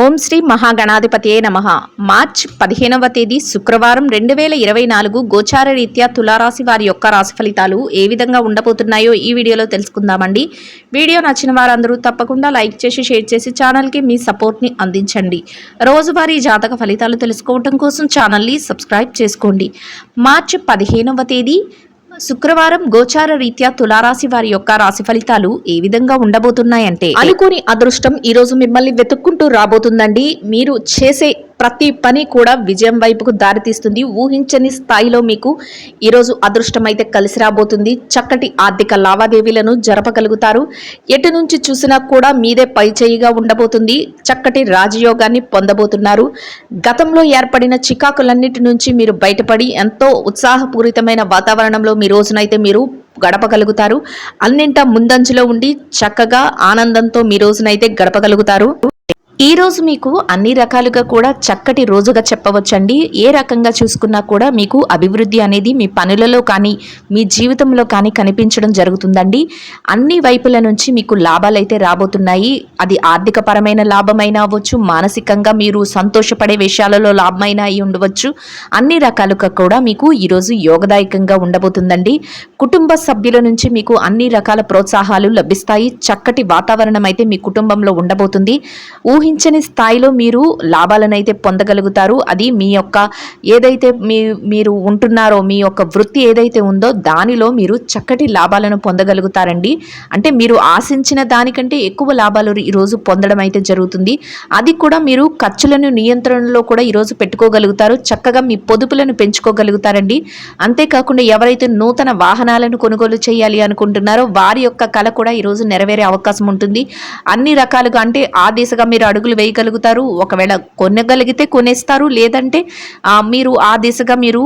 ఓం శ్రీ మహాగణాధిపతియే నమః. మార్చి 15వ తేదీ శుక్రవారం 2024 గోచార రీత్యా తులారాశి వారి యొక్క రాశి ఫలితాలు ఏ విధంగా ఉండబోతున్నాయో ఈ వీడియోలో తెలుసుకుందామండి. వీడియో నచ్చిన వారందరూ తప్పకుండా లైక్ చేసి షేర్ చేసి ఛానల్కి మీ సపోర్ట్ని అందించండి. రోజువారీ జాతక ఫలితాలు తెలుసుకోవడం కోసం ఛానల్ని సబ్స్క్రైబ్ చేసుకోండి. మార్చి 15వ తేదీ శుక్రవారం గోచార రీత్యా తులారాశి వారి యొక్క రాశి ఫలితాలు ఏ విధంగా ఉండబోతున్నాయంటే, అనుకోని అదృష్టం ఈ రోజు మిమ్మల్ని వెతుక్కుంటూ రాబోతుందండి. మీరు చేసే ప్రతి పని కూడా విజయం వైపుకు దారితీస్తుంది. ఊహించని స్థాయిలో మీకు ఈరోజు అదృష్టం అయితే కలిసి రాబోతుంది. చక్కటి ఆర్థిక లావాదేవీలను జరపగలుగుతారు. ఎటు నుంచి చూసినా కూడా మీదే పై చేయిగా ఉండబోతుంది. చక్కటి రాజయోగాన్ని పొందబోతున్నారు. గతంలో ఏర్పడిన చికాకులన్నిటి నుంచి మీరు బయటపడి ఎంతో ఉత్సాహపూరితమైన వాతావరణంలో మీ రోజునైతే మీరు గడపగలుగుతారు. అన్నింటా ముందంజలో ఉండి చక్కగా ఆనందంతో మీ రోజునైతే గడపగలుగుతారు. ఈ రోజు మీకు అన్ని రకాలుగా కూడా చక్కటి రోజుగా చెప్పవచ్చండి. ఏ రకంగా చూసుకున్నా కూడా మీకు అభివృద్ధి అనేది మీ పనులలో కానీ మీ జీవితంలో కానీ కనిపించడం జరుగుతుందండి. అన్ని వైపుల నుంచి మీకు లాభాలు అయితే రాబోతున్నాయి. అది ఆర్థిక పరమైన లాభమైనా అవ్వచ్చు, మానసికంగా మీరు సంతోషపడే విషయాలలో లాభమైనా అయి ఉండవచ్చు. అన్ని రకాలుగా కూడా మీకు ఈరోజు యోగదాయకంగా ఉండబోతుందండి. కుటుంబ సభ్యుల నుంచి మీకు అన్ని రకాల ప్రోత్సాహాలు లభిస్తాయి. చక్కటి వాతావరణం అయితే మీ కుటుంబంలో ఉండబోతుంది. ఊహించని స్థాయిలో మీరు లాభాలను అయితే పొందగలుగుతారు. అది మీ యొక్క ఏదైతే మీరు ఉంటున్నారో, మీ యొక్క వృత్తి ఏదైతే ఉందో దానిలో మీరు చక్కటి లాభాలను పొందగలుగుతారండి. అంటే మీరు ఆశించిన దానికంటే ఎక్కువ లాభాలు ఈరోజు పొందడం అయితే జరుగుతుంది. అది కూడా మీరు ఖర్చులను నియంత్రణలో కూడా ఈరోజు పెట్టుకోగలుగుతారు. చక్కగా మీ పొదుపులను పెంచుకోగలుగుతారండి. అంతేకాకుండా ఎవరైతే నూతన వాహనాలను కొనుగోలు చేయాలి అనుకుంటున్నారో వారి యొక్క కళ కూడా ఈరోజు నెరవేరే అవకాశం ఉంటుంది. అన్ని రకాలుగా అంటే ఆ దిశగా మీరు అడుగులు వేయగలుగుతారు. ఒకవేళ కొనగలిగితే కొనేస్తారు, లేదంటే మీరు ఆ దిశగా మీరు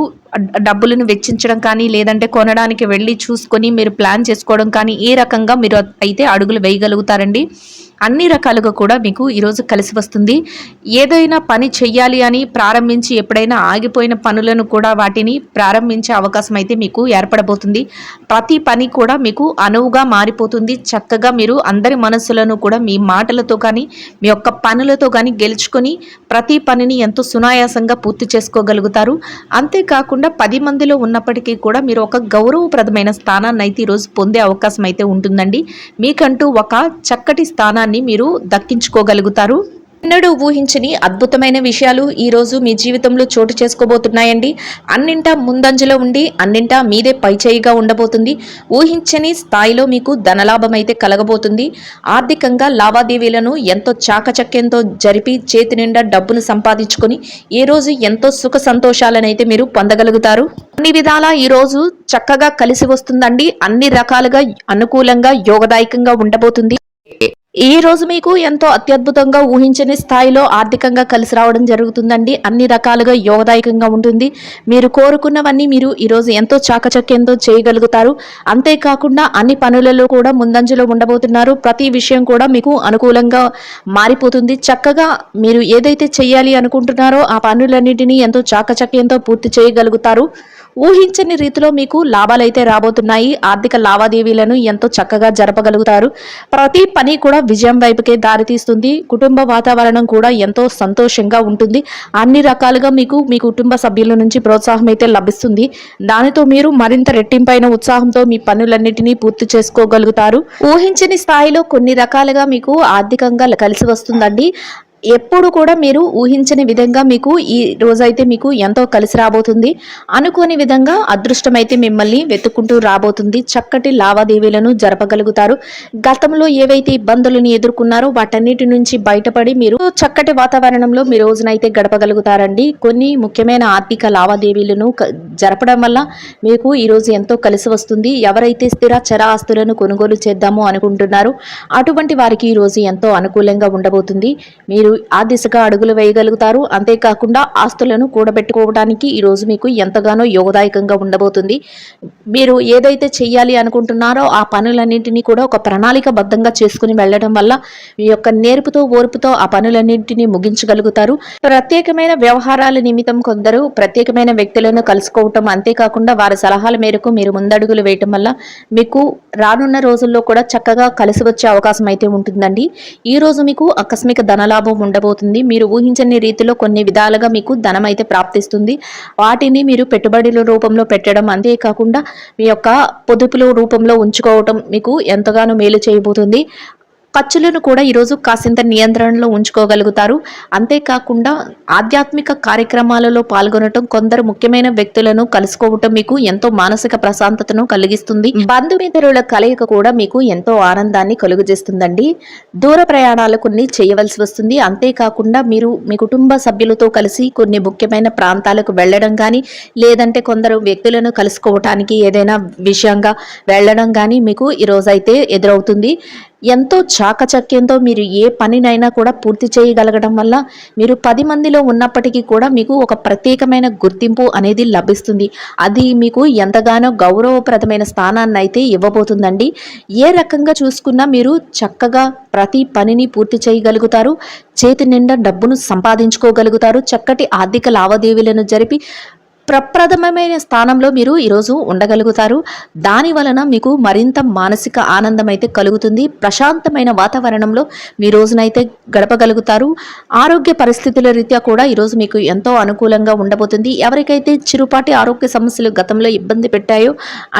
డబ్బులను వెచ్చించడం కానీ, లేదంటే కొనడానికి వెళ్ళి చూసుకొని మీరు ప్లాన్ చేసుకోవడం కానీ, ఏ రకంగా మీరు అయితే అడుగులు వేయగలుగుతారండి. అన్ని రకాలుగా కూడా మీకు ఈరోజు కలిసి వస్తుంది. ఏదైనా పని చెయ్యాలి అని ప్రారంభించి ఎప్పుడైనా ఆగిపోయిన పనులను కూడా వాటిని ప్రారంభించే అవకాశం అయితే మీకు ఏర్పడబోతుంది. ప్రతి పని కూడా మీకు అనువుగా మారిపోతుంది. చక్కగా మీరు అందరి మనస్సులను కూడా మీ మాటలతో కానీ మీ యొక్క పనులతో కానీ గెలుచుకొని ప్రతి పనిని ఎంతో సునాయాసంగా పూర్తి చేసుకోగలుగుతారు. అంతేకాకుండా 10 మందిలో ఉన్నప్పటికీ కూడా మీరు ఒక గౌరవప్రదమైన స్థానాన్ని అయితే ఈరోజు పొందే అవకాశం అయితే ఉంటుందండి. మీకంటూ ఒక చక్కటి స్థానాన్ని మీరు దక్కించుకోగలుగుతారు. ఎన్నడూ ఊహించని అద్భుతమైన విషయాలు ఈరోజు మీ జీవితంలో చోటు చేసుకోబోతున్నాయండి. అన్నింటా ముందంజలో ఉండి అన్నింటా మీదే పైచేయిగా ఉండబోతుంది. ఊహించని స్థాయిలో మీకు ధనలాభం అయితే కలగబోతుంది. ఆర్థికంగా లావాదేవీలను ఎంతో చాకచక్యంతో జరిపి చేతి నిండా డబ్బును సంపాదించుకొని ఈ రోజు ఎంతో సుఖ సంతోషాలను అయితే మీరు పొందగలుగుతారు. అన్ని విధాలా ఈరోజు చక్కగా కలిసి వస్తుందండి. అన్ని రకాలుగా అనుకూలంగా యోగదాయకంగా ఉండబోతుంది. ఈ రోజు మీకు ఎంతో అత్యద్భుతంగా ఊహించని స్థాయిలో ఆర్థికంగా కలిసి రావడం జరుగుతుందండి. అన్ని రకాలుగా యోగదాయకంగా ఉంటుంది. మీరు కోరుకున్నవన్నీ మీరు ఈరోజు ఎంతో చాకచక్యంతో చేయగలుగుతారు. అంతేకాకుండా అన్ని పనులలో కూడా ముందంజలో ఉండబోతున్నారు. ప్రతి విషయం కూడా మీకు అనుకూలంగా మారిపోతుంది. చక్కగా మీరు ఏదైతే చేయాలి అనుకుంటున్నారో ఆ పనులన్నిటినీ ఎంతో చాకచక్యంతో పూర్తి చేయగలుగుతారు. ఊహించని రీతిలో మీకు లాభాలైతే రాబోతున్నాయి. ఆర్థిక లావాదేవీలను ఎంతో చక్కగా జరపగలుగుతారు. ప్రతి పని కూడా విజయం వైపుకే దారితీస్తుంది. కుటుంబ వాతావరణం కూడా ఎంతో సంతోషంగా ఉంటుంది. అన్ని రకాలుగా మీకు మీ కుటుంబ సభ్యుల నుంచి ప్రోత్సాహం అయితే లభిస్తుంది. దానితో మీరు మరింత రెట్టింపైన ఉత్సాహంతో మీ పనులన్నిటినీ పూర్తి చేసుకోగలుగుతారు. ఊహించని స్థాయిలో కొన్ని రకాలుగా మీకు ఆర్థికంగా కలిసి వస్తుందండి. ఎప్పుడు కూడా మీరు ఊహించని విధంగా మీకు ఈ రోజైతే మీకు ఎంతో కలిసి రాబోతుంది. అనుకోని విధంగా అదృష్టం అయితే మిమ్మల్ని వెతుక్కుంటూ రాబోతుంది. చక్కటి లావాదేవీలను జరపగలుగుతారు. గతంలో ఏవైతే ఇబ్బందులను ఎదుర్కొన్నారో వాటన్నిటి నుంచి బయటపడి మీరు చక్కటి వాతావరణంలో మీ రోజునైతే గడపగలుగుతారండి. కొన్ని ముఖ్యమైన ఆర్థిక లావాదేవీలను జరపడం వల్ల మీకు ఈరోజు ఎంతో కలిసి వస్తుంది. ఎవరైతే స్థిర చర ఆస్తులను కొనుగోలు చేద్దామో అనుకుంటున్నారో అటువంటి వారికి ఈరోజు ఎంతో అనుకూలంగా ఉండబోతుంది. మీరు ఆ దిశగా అడుగులు వేయగలుగుతారు. అంతేకాకుండా ఆస్తులను కూడబెట్టుకోవడానికి ఈరోజు మీకు ఎంతగానో యోగదాయకంగా ఉండబోతుంది. మీరు ఏదైతే చెయ్యాలి అనుకుంటున్నారో ఆ పనులన్నింటినీ కూడా ఒక ప్రణాళికబద్ధంగా చేసుకుని వెళ్ళడం వల్ల మీ యొక్క నేర్పుతో ఓర్పుతో ఆ పనులన్నింటినీ ముగించగలుగుతారు. ప్రత్యేకమైన వ్యవహారాల నిమిత్తం కొందరు ప్రత్యేకమైన వ్యక్తులను కలుసుకోవటం, అంతేకాకుండా వారి సలహాల మేరకు మీరు ముందడుగులు వేయటం వల్ల మీకు రానున్న రోజుల్లో కూడా చక్కగా కలిసి వచ్చే అవకాశం అయితే ఉంటుందండి. ఈ రోజు మీకు ఆకస్మిక ధనలాభం ఉండబోతుంది. మీరు ఊహించని రీతిలో కొన్ని విధాలుగా మీకు ధనం అయితే ప్రాప్తిస్తుంది. వాటిని మీరు పెట్టుబడుల రూపంలో పెట్టడం, అంతేకాకుండా మీ యొక్క పొదుపుల రూపంలో ఉంచుకోవటం మీకు ఎంతగానో మేలు చేయబోతుంది. ఖర్చులను కూడా ఈరోజు కాసింత నియంత్రణలో ఉంచుకోగలుగుతారు. అంతేకాకుండా ఆధ్యాత్మిక కార్యక్రమాలలో పాల్గొనటం, కొందరు ముఖ్యమైన వ్యక్తులను కలుసుకోవటం మీకు ఎంతో మానసిక ప్రశాంతతను కలిగిస్తుంది. బంధుమిత్రుల కలయిక కూడా మీకు ఎంతో ఆనందాన్ని కలుగజేస్తుందండి. దూర ప్రయాణాలు కొన్ని చేయవలసి వస్తుంది. అంతేకాకుండా మీరు మీ కుటుంబ సభ్యులతో కలిసి కొన్ని ముఖ్యమైన ప్రాంతాలకు వెళ్ళడం కానీ, లేదంటే కొందరు వ్యక్తులను కలుసుకోవటానికి ఏదైనా విషయంగా వెళ్ళడం కానీ మీకు ఈరోజైతే ఎదురవుతుంది. ఎంతో చాకచక్యంతో మీరు ఏ పనినైనా కూడా పూర్తి చేయగలగడం వల్ల మీరు 10 మందిలో ఉన్నప్పటికీ కూడా మీకు ఒక ప్రత్యేకమైన గుర్తింపు అనేది లభిస్తుంది. అది మీకు ఎంతగానో గౌరవప్రదమైన స్థానాన్ని అయితే ఇవ్వబోతుందండి. ఏ రకంగా చూసుకున్నా మీరు చక్కగా ప్రతి పనిని పూర్తి చేయగలుగుతారు. చేతి నిండా డబ్బును సంపాదించుకోగలుగుతారు. చక్కటి ఆర్థిక లావాదేవీలను జరిపి ప్రప్రథమమైన స్థానంలో మీరు ఈరోజు ఉండగలుగుతారు. దాని వలన మీకు మరింత మానసిక ఆనందం అయితే కలుగుతుంది. ప్రశాంతమైన వాతావరణంలో మీ రోజునైతే గడపగలుగుతారు. ఆరోగ్య పరిస్థితుల రీత్యా కూడా ఈరోజు మీకు ఎంతో అనుకూలంగా ఉండబోతుంది. ఎవరికైతే చిరుపాటి ఆరోగ్య సమస్యలు గతంలో ఇబ్బంది పెట్టాయో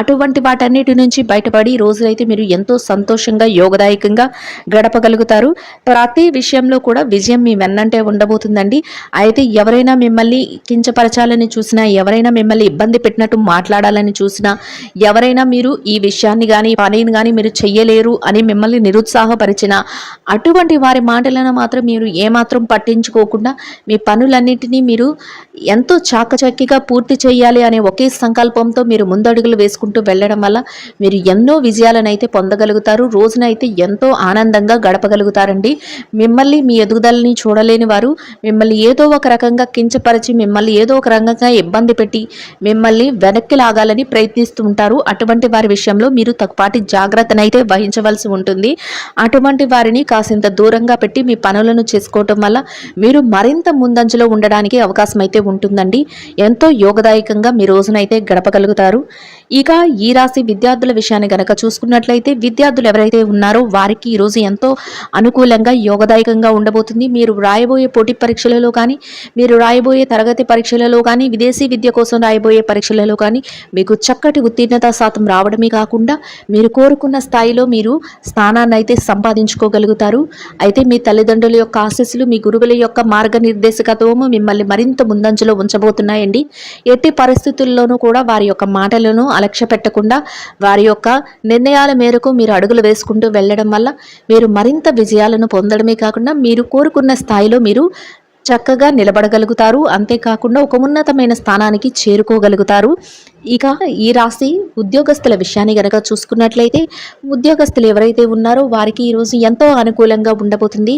అటువంటి వాటన్నిటి నుంచి బయటపడి ఈ రోజునైతే మీరు ఎంతో సంతోషంగా, యోగదాయకంగా గడపగలుగుతారు. ప్రతి విషయంలో కూడా విజయం మీ వెన్నంటే ఉండబోతుందండి. అయితే ఎవరైనా మిమ్మల్ని కించపరచాలని చూసినా, ఎవరైనా మిమ్మల్ని ఇబ్బంది పెట్టినట్టు మాట్లాడాలని చూసినా, ఎవరైనా మీరు ఈ విషయాన్ని కానీ పనిని కానీ మీరు చెయ్యలేరు అని మిమ్మల్ని నిరుత్సాహపరిచిన అటువంటి వారి మాటలను మాత్రం మీరు ఏమాత్రం పట్టించుకోకుండా మీ పనులన్నింటినీ మీరు ఎంతో చాకచక్యంగా పూర్తి చేయాలి అనే ఒకే సంకల్పంతో మీరు ముందడుగులు వేసుకుంటూ వెళ్ళడం వల్ల మీరు ఎన్నో విజయాలను అయితే పొందగలుగుతారు. రోజునైతే ఎంతో ఆనందంగా గడపగలుగుతారండి. మిమ్మల్ని మీ ఎదుగుదలని చూడలేని వారు మిమ్మల్ని ఏదో ఒక రకంగా కించపరిచి, మిమ్మల్ని ఏదో ఒక రకంగా ఇబ్బంది పెట్టి మిమ్మల్ని వెనక్కి లాగాలని ప్రయత్నిస్తూ ఉంటారు. అటువంటి వారి విషయంలో మీరు తక్కుపాటి జాగ్రత్తనైతే వహించవలసి ఉంటుంది. అటువంటి వారిని కాసింత దూరంగా పెట్టి మీ పనులను చేసుకోవటం వల్ల మీరు మరింత ముందంజలో ఉండడానికి అవకాశం అయితే ఉంటుందండి. ఎంతో యోగదాయకంగా మీ రోజునైతే గడపగలుగుతారు. ఇక ఈ రాశి విద్యార్థుల విషయాన్ని గనక చూసుకున్నట్లయితే, విద్యార్థులు ఎవరైతే ఉన్నారో వారికి ఈరోజు ఎంతో అనుకూలంగా, యోగదాయకంగా ఉండబోతుంది. మీరు రాయబోయే పోటీ పరీక్షలలో కానీ, మీరు రాయబోయే తరగతి పరీక్షలలో కానీ, విదేశీ విద్య కోసం రాయబోయే పరీక్షలలో కానీ మీకు చక్కటి ఉత్తీర్ణత శాతం రావడమే కాకుండా మీరు కోరుకున్న స్థాయిలో మీరు స్థానాన్ని అయితే సంపాదించుకోగలుగుతారు. అయితే మీ తల్లిదండ్రుల యొక్క ఆశీస్సులు, మీ గురువుల యొక్క మార్గనిర్దేశకత్వము మిమ్మల్ని మరింత ముందంజలో ఉంచబోతున్నాయండి. ఎట్టి పరిస్థితుల్లోనూ కూడా వారి యొక్క మాటలను అలక్ష్య పెట్టకుండా వారి యొక్క నిర్ణయాల మేరకు మీరు అడుగులు వేసుకుంటూ వెళ్ళడం వల్ల మీరు మరింత విజయాలను పొందడమే కాకుండా మీరు కోరుకున్న స్థాయిలో మీరు చక్కగా నిలబడగలుగుతారు. అంతేకాకుండా ఒక ఉన్నతమైన స్థానానికి చేరుకోగలుగుతారు. ఇక ఈ రాశి ఉద్యోగస్తుల విషయాన్ని గనక చూసుకున్నట్లయితే, ఉద్యోగస్తులు ఎవరైతే ఉన్నారో వారికి ఈరోజు ఎంతో అనుకూలంగా ఉండబోతుంది.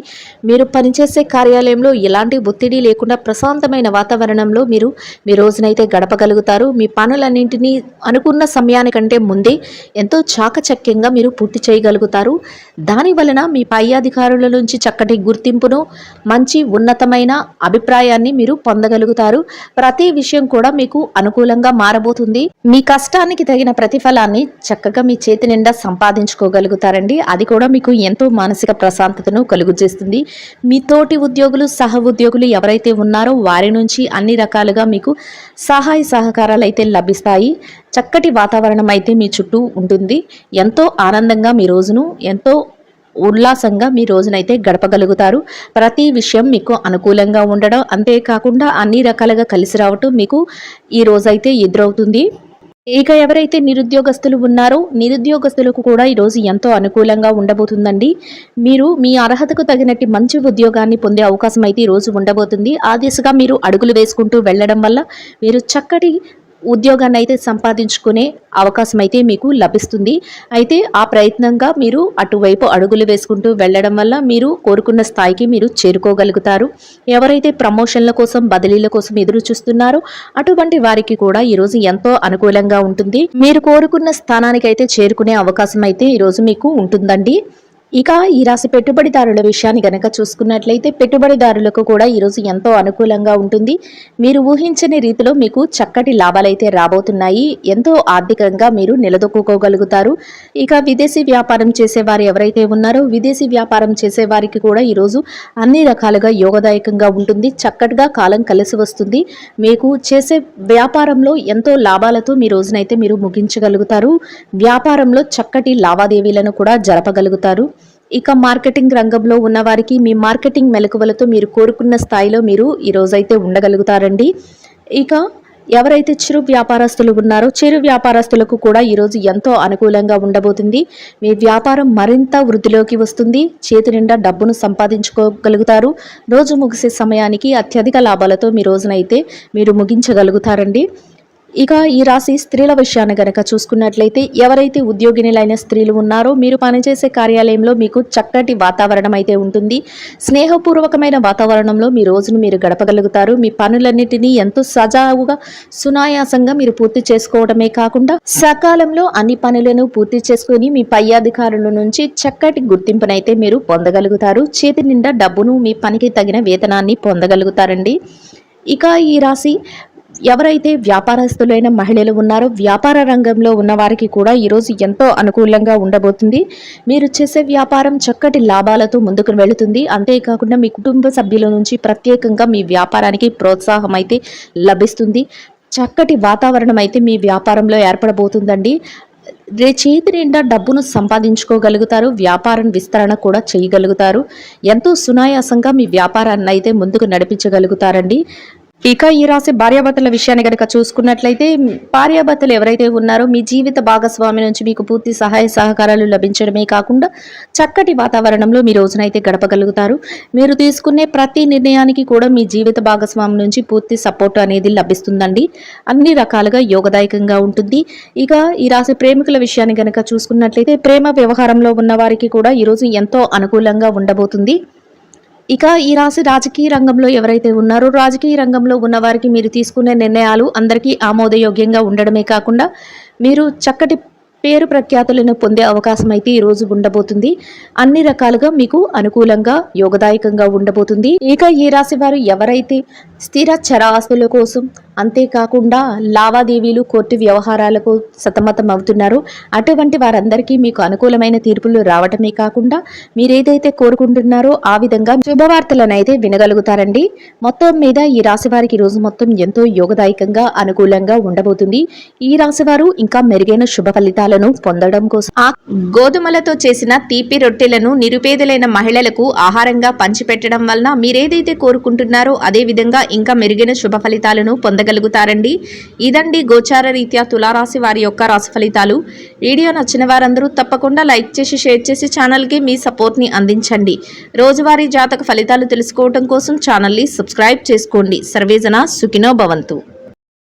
మీరు పనిచేసే కార్యాలయంలో ఎలాంటి ఒత్తిడి లేకుండా ప్రశాంతమైన వాతావరణంలో మీరు మీ రోజునైతే గడపగలుగుతారు. మీ పనులన్నింటినీ అనుకున్న సమయానికంటే ముందే ఎంతో చాకచక్యంగా మీరు పూర్తి చేయగలుగుతారు. దాని వలన మీ పై అధికారుల నుంచి చక్కటి గుర్తింపును, మంచి ఉన్నతమైన అభిప్రాయాన్ని మీరు పొందగలుగుతారు. ప్రతి విషయం కూడా మీకు అనుకూలంగా మారబోతుంది. మీ కష్టానికి తగిన ప్రతిఫలాన్ని చక్కగా మీ చేతి నిండా సంపాదించుకోగలుగుతారండి. అది కూడా మీకు ఎంతో మానసిక ప్రశాంతతను కలుగజేస్తుంది. మీ తోటి ఉద్యోగులు, సహ ఉద్యోగులు ఎవరైతే ఉన్నారో వారి నుంచి అన్ని రకాలుగా మీకు సహాయ సహకారాలు అయితే లభిస్తాయి. చక్కటి వాతావరణం అయితే మీ చుట్టూ ఉంటుంది. ఎంతో ఆనందంగా మీ రోజును ఎంతో ఉల్లాసంగా మీ రోజునైతే గడపగలుగుతారు. ప్రతి విషయం మీకు అనుకూలంగా ఉండడం, అంతేకాకుండా అన్ని రకాలుగా కలిసి రావటం మీకు ఈ రోజైతే ఎదురవుతుంది. ఇక ఎవరైతే నిరుద్యోగస్తులు ఉన్నారో నిరుద్యోగస్తులకు కూడా ఈరోజు ఎంతో అనుకూలంగా ఉండబోతుందండి. మీరు మీ అర్హతకు తగినట్టు మంచి ఉద్యోగాన్ని పొందే అవకాశం అయితే ఈరోజు ఉండబోతుంది. ఆ దిశగా మీరు అడుగులు వేసుకుంటూ వెళ్ళడం వల్ల మీరు చక్కటి ఉద్యోగాన్ని అయితే సంపాదించుకునే అవకాశం అయితే మీకు లభిస్తుంది. అయితే ఆ ప్రయత్నంగా మీరు అటువైపు అడుగులు వేసుకుంటూ వెళ్ళడం వల్ల మీరు కోరుకున్న స్థాయికి మీరు చేరుకోగలుగుతారు. ఎవరైతే ప్రమోషన్ల కోసం, బదిలీల కోసం ఎదురు చూస్తున్నారో అటువంటి వారికి కూడా ఈరోజు ఎంతో అనుకూలంగా ఉంటుంది. మీరు కోరుకున్న స్థానానికి అయితే చేరుకునే అవకాశం అయితే ఈరోజు మీకు ఉంటుందండి. ఇక ఈ రాశి పెట్టుబడిదారుల విషయాన్ని గనక చూసుకున్నట్లయితే పెట్టుబడిదారులకు కూడా ఈరోజు ఎంతో అనుకూలంగా ఉంటుంది. మీరు ఊహించని రీతిలో మీకు చక్కటి లాభాలైతే రాబోతున్నాయి. ఎంతో ఆర్థికంగా మీరు నిలదొక్కుకోగలుగుతారు. ఇక విదేశీ వ్యాపారం చేసేవారు ఎవరైతే ఉన్నారో విదేశీ వ్యాపారం చేసేవారికి కూడా ఈరోజు అన్ని రకాలుగా యోగదాయకంగా ఉంటుంది. చక్కటిగా కాలం కలిసి వస్తుంది. మీకు చేసే వ్యాపారంలో ఎంతో లాభాలతో మీ రోజునైతే మీరు ముగించగలుగుతారు. వ్యాపారంలో చక్కటి లావాదేవీలను కూడా జరపగలుగుతారు. ఇక మార్కెటింగ్ రంగంలో ఉన్నవారికి మీ మార్కెటింగ్ మెలకువలతో మీరు కోరుకున్న స్థాయిలో మీరు ఈ రోజైతే ఉండగలుగుతారండి. ఇక ఎవరైతే చిరు వ్యాపారస్తులు ఉన్నారో చిరు వ్యాపారస్తులకు కూడా ఈరోజు ఎంతో అనుకూలంగా ఉండబోతుంది. మీ వ్యాపారం మరింత వృద్ధిలోకి వస్తుంది. చేతి నిండా డబ్బును సంపాదించుకోగలుగుతారు. రోజు ముగిసే సమయానికి అత్యధిక లాభాలతో మీ రోజునైతే మీరు ముగించగలుగుతారండి. ఇక ఈ రాశి స్త్రీల విషయాన్ని గనక చూసుకున్నట్లయితే ఎవరైతే ఉద్యోగినులైన స్త్రీలు ఉన్నారో మీరు పనిచేసే కార్యాలయంలో మీకు చక్కటి వాతావరణం అయితే ఉంటుంది. స్నేహపూర్వకమైన వాతావరణంలో మీ రోజును మీరు గడపగలుగుతారు. మీ పనులన్నిటినీ ఎంతో సజావుగా సునాయాసంగా మీరు పూర్తి చేసుకోవడమే కాకుండా సకాలంలో అన్ని పనులను పూర్తి చేసుకుని మీ పై అధికారుల నుంచి చక్కటి గుర్తింపునైతే మీరు పొందగలుగుతారు. చేతి నిండా డబ్బును మీ పనికి తగిన వేతనాన్ని పొందగలుగుతారండి. ఇక ఈ రాశి ఎవరైతే వ్యాపారస్తులైన మహిళలు ఉన్నారో వ్యాపార రంగంలో ఉన్న వారికి కూడా ఈరోజు ఎంతో అనుకూలంగా ఉండబోతుంది. మీరు చేసే వ్యాపారం చక్కటి లాభాలతో ముందుకు వెళుతుంది. అంతేకాకుండా మీ కుటుంబ సభ్యుల నుంచి ప్రత్యేకంగా మీ వ్యాపారానికి ప్రోత్సాహం అయితే లభిస్తుంది. చక్కటి వాతావరణం అయితే మీ వ్యాపారంలో ఏర్పడబోతుందండి. చేతి నిండా డబ్బును సంపాదించుకోగలుగుతారు. వ్యాపారం విస్తరణ కూడా చేయగలుగుతారు. ఎంతో సునాయాసంగా మీ వ్యాపారాన్ని అయితే ముందుకు నడిపించగలుగుతారండి. ఇక ఈ రాశి భార్యాభర్తల విషయాన్ని కనుక చూసుకున్నట్లయితే భార్యాభర్తలు ఎవరైతే ఉన్నారో మీ జీవిత భాగస్వామి నుంచి మీకు పూర్తి సహాయ సహకారాలు లభించడమే కాకుండా చక్కటి వాతావరణంలో మీ రోజునైతే గడపగలుగుతారు. మీరు తీసుకునే ప్రతి నిర్ణయానికి కూడా మీ జీవిత భాగస్వామి నుంచి పూర్తి సపోర్ట్ అనేది లభిస్తుందండి. అన్ని రకాలుగా యోగదాయకంగా ఉంటుంది. ఇక ఈ రాశి ప్రేమికుల విషయాన్ని కనుక చూసుకున్నట్లయితే ప్రేమ వ్యవహారంలో ఉన్న వారికి కూడా ఈరోజు ఎంతో అనుకూలంగా ఉండబోతుంది. ఇక ఈ రాశి రాజకీయ రంగంలో ఎవరైతే ఉన్నారో రాజకీయ రంగంలో ఉన్న వారికి మీరు తీసుకునే నిర్ణయాలు అందరికీ ఆమోదయోగ్యంగా ఉండడమే కాకుండా మీరు చక్కటి పేరు ప్రఖ్యాతులను పొందే అవకాశం అయితే ఈ రోజు ఉండబోతుంది. అన్ని రకాలుగా మీకు అనుకూలంగా యోగదాయకంగా ఉండబోతుంది. ఇక ఈ రాశి వారు ఎవరైతే స్థిర చర ఆస్తుల కోసం అంతేకాకుండా లావాదేవీలు కోర్టు వ్యవహారాలకు సతమతం అవుతున్నారు అటువంటి వారందరికీ మీకు అనుకూలమైన తీర్పులు రావటమే కాకుండా మీరేదైతే కోరుకుంటున్నారో ఆ విధంగా శుభవార్తలను అయితే వినగలుగుతారండి. మొత్తం మీద ఈ రాశి వారికి రోజు మొత్తం ఎంతో యోగదాయకంగా అనుకూలంగా ఉండబోతుంది. ఈ రాశి వారు ఇంకా మెరుగైన శుభ ఫలితాలను పొందడం కోసం ఆ గోధుమలతో చేసిన తీపి రొట్టెలను నిరుపేదలైన మహిళలకు ఆహారంగా పంచిపెట్టడం వలన మీరేదైతే కోరుకుంటున్నారో అదే విధంగా ఇంకా మెరుగైన శుభ ఫలితాలను పొందగలుగుతారండి. ఇదండి గోచార రీత్యా తులారాశి వారి యొక్క రాశి ఫలితాలు. వీడియో నచ్చిన వారందరూ తప్పకుండా లైక్ చేసి షేర్ చేసి ఛానల్కి మీ సపోర్ట్ని అందించండి. రోజువారీ జాతక ఫలితాలు తెలుసుకోవడం కోసం ఛానల్ని సబ్స్క్రైబ్ చేసుకోండి. సర్వేజన సుఖినో భవంతు.